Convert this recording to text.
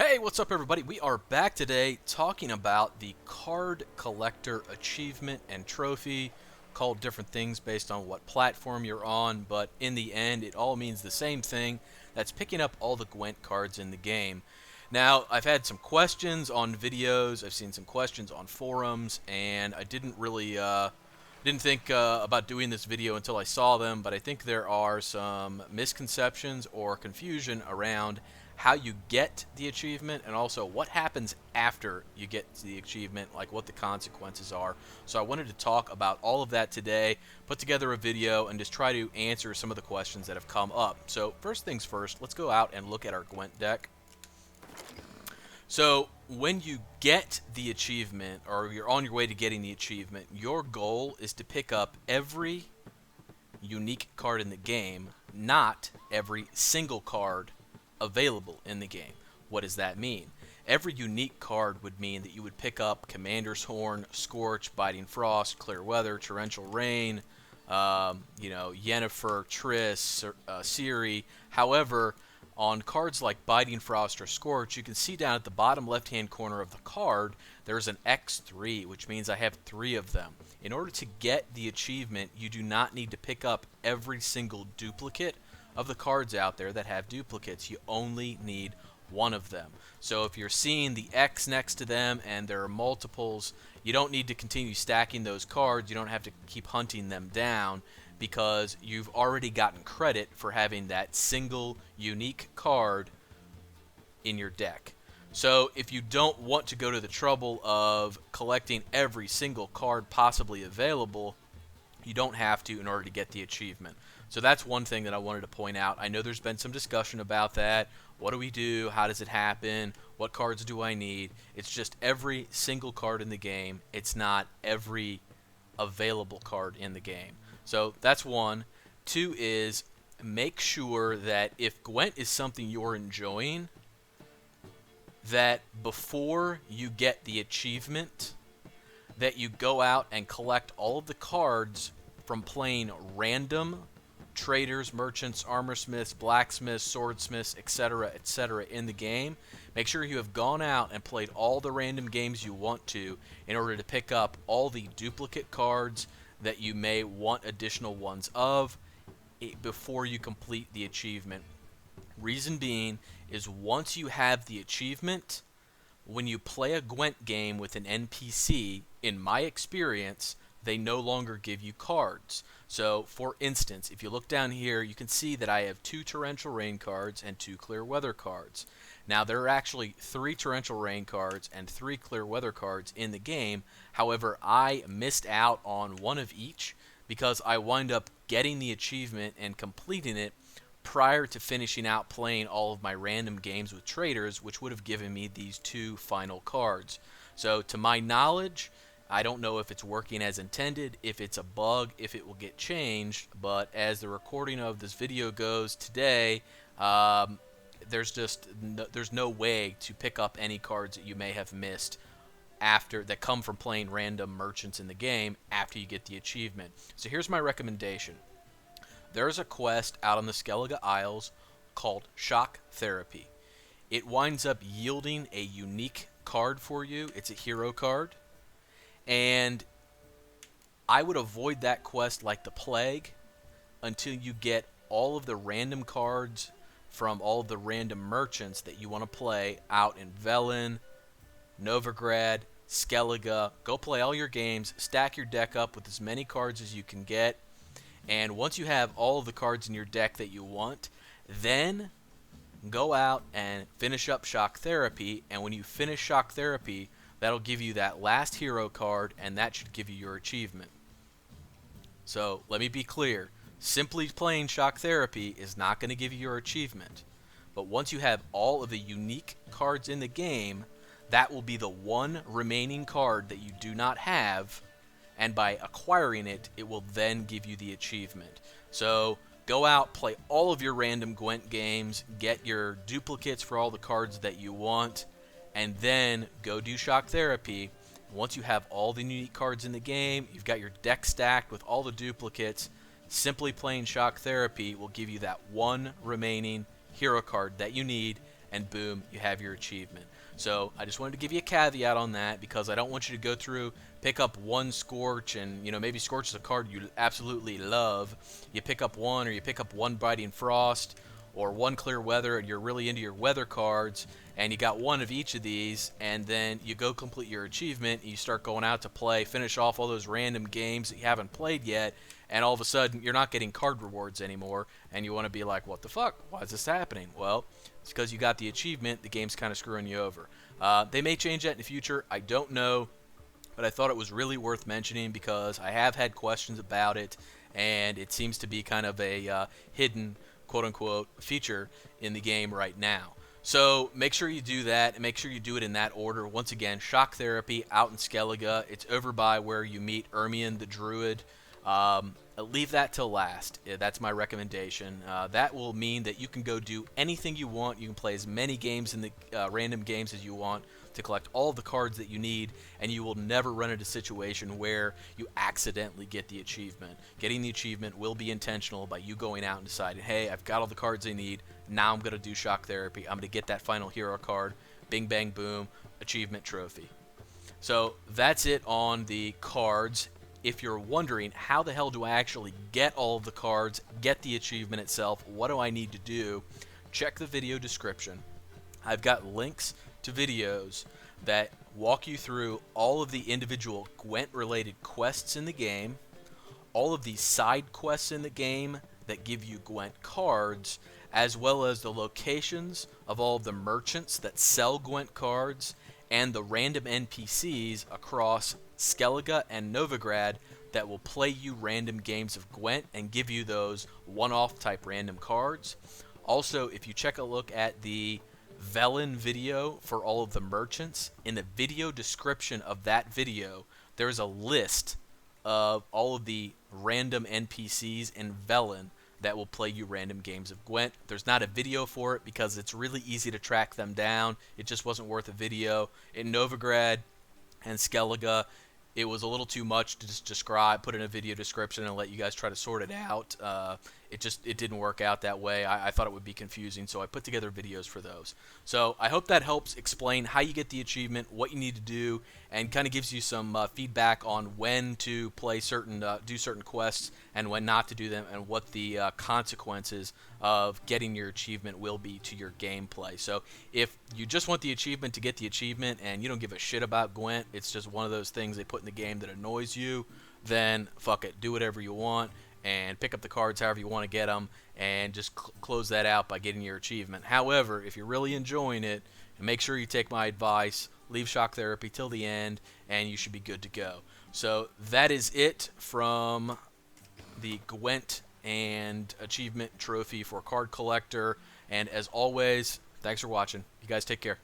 Hey, what's up, everybody? We are back today talking about the Card Collector Achievement and Trophy, called different things based on what platform you're on, but in the end, it all means the same thing. That's picking up all the Gwent cards in the game. Now, I've had some questions on videos, I've seen some questions on forums, and I didn't think about doing this video until I saw them, but I think there are some misconceptions or confusion around how you get the achievement and also what happens after you get the achievement, like what the consequences are. So I wanted to talk about all of that today, put together a video, and just try to answer some of the questions that have come up. So first things first, let's go out and look at our Gwent deck. So when you get the achievement, or you're on your way to getting the achievement, your goal is to pick up every unique card in the game, not every single card available in the game. What does that mean? Every unique card would mean that you would pick up Commander's Horn, Scorch, Biting Frost, Clear Weather, Torrential Rain, Yennefer, Triss, Ciri. However, on cards like Biting Frost or Scorch, you can see down at the bottom left-hand corner of the card, there's an X3, which means I have 3 of them. In order to get the achievement, you do not need to pick up every single duplicate of the cards out there that have duplicates. You only need one of them. So if you're seeing the X next to them and there are multiples, you don't need to continue stacking those cards. You don't have to keep hunting them down because you've already gotten credit for having that single unique card in your deck. So if you don't want to go to the trouble of collecting every single card possibly available, you don't have to in order to get the achievement. So that's one thing that I wanted to point out. I know there's been some discussion about that. What do we do? How does it happen? What cards do I need? It's just every single card in the game. It's not every available card in the game. So that's one. Two is make sure that if Gwent is something you're enjoying, that before you get the achievement, that you go out and collect all of the cards from playing random traders, merchants, armorsmiths, blacksmiths, swordsmiths, etc., in the game. Make sure you have gone out and played all the random games you want to in order to pick up all the duplicate cards that you may want additional ones of before you complete the achievement. Reason being is once you have the achievement, when you play a Gwent game with an NPC, in my experience, they no longer give you cards. So, for instance, if you look down here, you can see that I have 2 Torrential Rain cards and 2 Clear Weather cards. Now, there are actually 3 Torrential Rain cards and 3 Clear Weather cards in the game. However, I missed out on one of each because I wind up getting the achievement and completing it prior to finishing out playing all of my random games with traders, which would have given me these 2 final cards. So, to my knowledge, I don't know if it's working as intended, if it's a bug, if it will get changed, but as the recording of this video goes today, there's no way to pick up any cards that you may have missed after that come from playing random merchants in the game after you get the achievement. So here's my recommendation. There's a quest out on the Skellige Isles called Shock Therapy. It winds up yielding a unique card for you. It's a hero card. And I would avoid that quest like the plague until you get all of the random cards from all of the random merchants that you want to play out in Velen, Novigrad, Skellige. Go play all your games, stack your deck up with as many cards as you can get, and once you have all of the cards in your deck that you want, then go out and finish up Shock Therapy, and when you finish Shock Therapy, that'll give you that last hero card, and that should give you your achievement. So, let me be clear. Simply playing Shock Therapy is not going to give you your achievement. But once you have all of the unique cards in the game, that will be the one remaining card that you do not have, and by acquiring it, it will then give you the achievement. So, go out, play all of your random Gwent games, get your duplicates for all the cards that you want, and then go do Shock Therapy. Once you have all the unique cards in the game, you've got your deck stacked with all the duplicates, simply playing Shock Therapy will give you that one remaining hero card that you need, and boom, you have your achievement. So I just wanted to give you a caveat on that because I don't want you to go through, pick up one Scorch, and maybe Scorch is a card you absolutely love. You pick up one, or you pick up one Biting Frost, or one Clear Weather, and you're really into your weather cards, and you got one of each of these, and then you go complete your achievement, and you start going out to play, finish off all those random games that you haven't played yet, and all of a sudden you're not getting card rewards anymore, and you want to be like, what the fuck? Why is this happening? Well, it's because you got the achievement. The game's kind of screwing you over. They may change that in the future. I don't know, but I thought it was really worth mentioning because I have had questions about it, and it seems to be kind of a hidden, quote-unquote, feature in the game right now. So make sure you do that, and make sure you do it in that order. Once again, Shock Therapy out in Skellige. It's over by where you meet Ermion the Druid. Leave that till last. That's my recommendation. That will mean that you can go do anything you want. You can play as many games in the random games as you want to collect all the cards that you need, and you will never run into a situation where you accidentally get the achievement. Getting the achievement will be intentional by you going out and deciding, hey, I've got all the cards I need. Now I'm going to do Shock Therapy. I'm going to get that final hero card. Bing, bang, boom. Achievement trophy. So that's it on the cards. If you're wondering, how the hell do I actually get all of the cards, get the achievement itself, what do I need to do, check the video description. I've got links to videos that walk you through all of the individual Gwent-related quests in the game, all of the side quests in the game that give you Gwent cards, as well as the locations of all of the merchants that sell Gwent cards, and the random NPCs across Skellige and Novigrad that will play you random games of Gwent and give you those one-off type random cards. Also, if you check a look at the Velen video for all of the merchants, in the video description of that video, there's a list of all of the random NPCs in Velen that will play you random games of Gwent. There's not a video for it because it's really easy to track them down. It just wasn't worth a video. In Novigrad and Skellige, it was a little too much to just describe, put in a video description, and let you guys try to sort it out. It didn't work out that way. I thought it would be confusing, so I put together videos for those. So I hope that helps explain how you get the achievement, what you need to do, and kind of gives you some feedback on when to play do certain quests and when not to do them, and what the consequences of getting your achievement will be to your gameplay. So if you just want the achievement to get the achievement and you don't give a shit about Gwent, it's just one of those things they put in the game that annoys you, then fuck it, do whatever you want and pick up the cards however you want to get them, and just close that out by getting your achievement. However, if you're really enjoying it, make sure you take my advice, leave Shock Therapy till the end, and you should be good to go. So that is it from the Gwent and achievement trophy for card collector, and as always, thanks for watching. You guys take care.